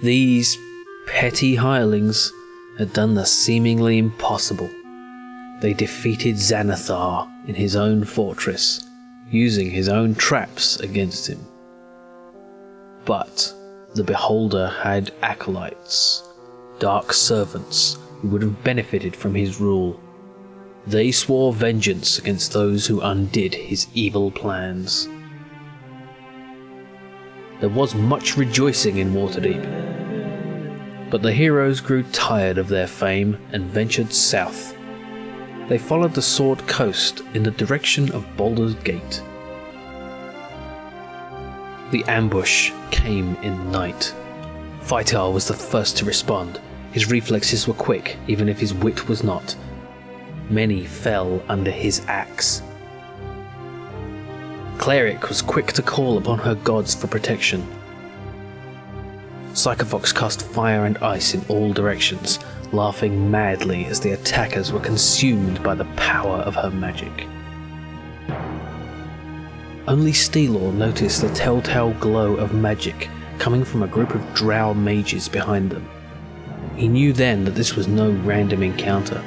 These petty hirelings had done the seemingly impossible. They defeated Xanathar in his own fortress, using his own traps against him. But the Beholder had acolytes, dark servants who would have benefited from his rule. They swore vengeance against those who undid his evil plans. There was much rejoicing in Waterdeep, but the heroes grew tired of their fame and ventured south. They followed the Sword Coast in the direction of Baldur's Gate. The ambush came in night. Faerun was the first to respond. His reflexes were quick, even if his wit was not. Many fell under his axe. Cleric was quick to call upon her gods for protection. Psychofox cast fire and ice in all directions, laughing madly as the attackers were consumed by the power of her magic. Only Steelor noticed the telltale glow of magic coming from a group of drow mages behind them. He knew then that this was no random encounter.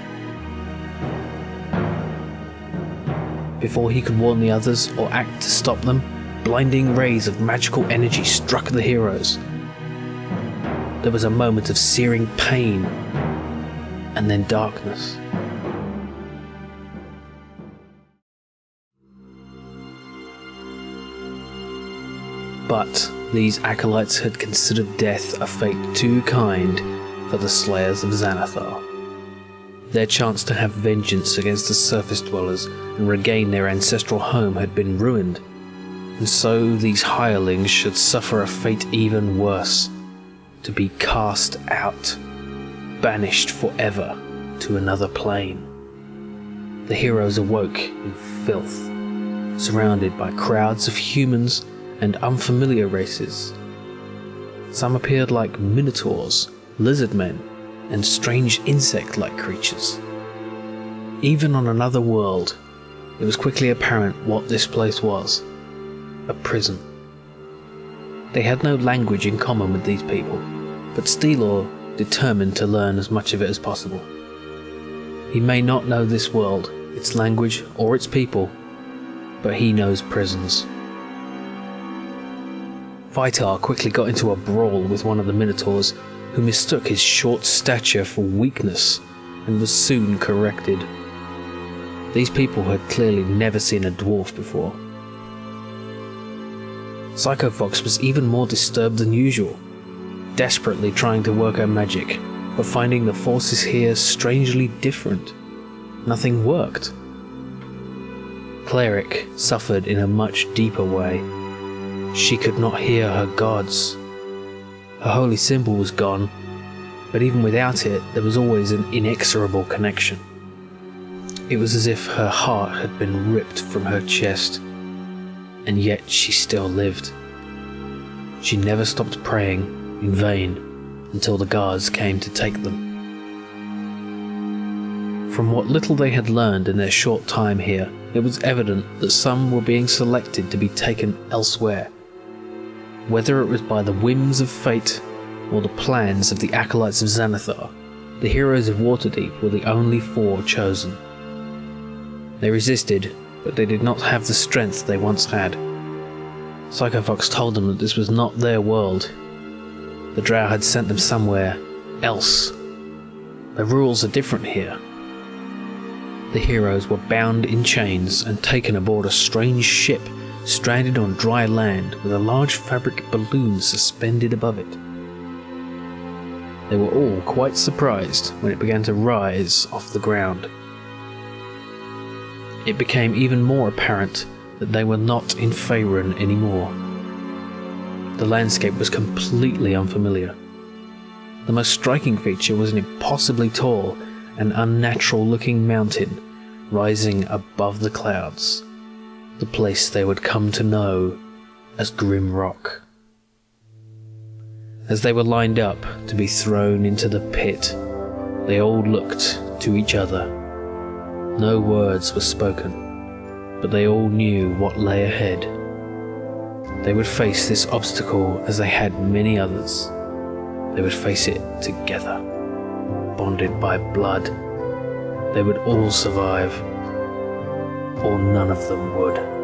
Before he could warn the others or act to stop them, blinding rays of magical energy struck the heroes. There was a moment of searing pain, and then darkness. But these acolytes had considered death a fate too kind for the slayers of Xanathar. Their chance to have vengeance against the surface dwellers and regain their ancestral home had been ruined, and so these hirelings should suffer a fate even worse, to be cast out, banished forever to another plane. The heroes awoke in filth, surrounded by crowds of humans and unfamiliar races. Some appeared like minotaurs, lizardmen, and strange insect-like creatures. Even on another world, it was quickly apparent what this place was: a prison. They had no language in common with these people, but Steelor determined to learn as much of it as possible. He may not know this world, its language, or its people, but he knows prisons. Faerun quickly got into a brawl with one of the minotaurs, who mistook his short stature for weakness and was soon corrected. These people had clearly never seen a dwarf before. Psychofox was even more disturbed than usual, desperately trying to work her magic, but finding the forces here strangely different. Nothing worked. Cleric suffered in a much deeper way. She could not hear her gods. Her holy symbol was gone, but even without it, there was always an inexorable connection. It was as if her heart had been ripped from her chest, and yet she still lived. She never stopped praying in vain until the guards came to take them. From what little they had learned in their short time here, it was evident that some were being selected to be taken elsewhere. Whether it was by the whims of fate or the plans of the acolytes of Xanathar, the heroes of Waterdeep were the only 4 chosen. They resisted, but they did not have the strength they once had. Psychofox told them that this was not their world. The drow had sent them somewhere else. The rules are different here. The heroes were bound in chains and taken aboard a strange ship stranded on dry land with a large fabric balloon suspended above it. They were all quite surprised when it began to rise off the ground. It became even more apparent that they were not in Faerun anymore. The landscape was completely unfamiliar. The most striking feature was an impossibly tall and unnatural-looking mountain rising above the clouds, the place they would come to know as Grimrock. As they were lined up to be thrown into the pit, they all looked to each other. No words were spoken, but they all knew what lay ahead. They would face this obstacle as they had many others. They would face it together, bonded by blood. They would all survive, or none of them would.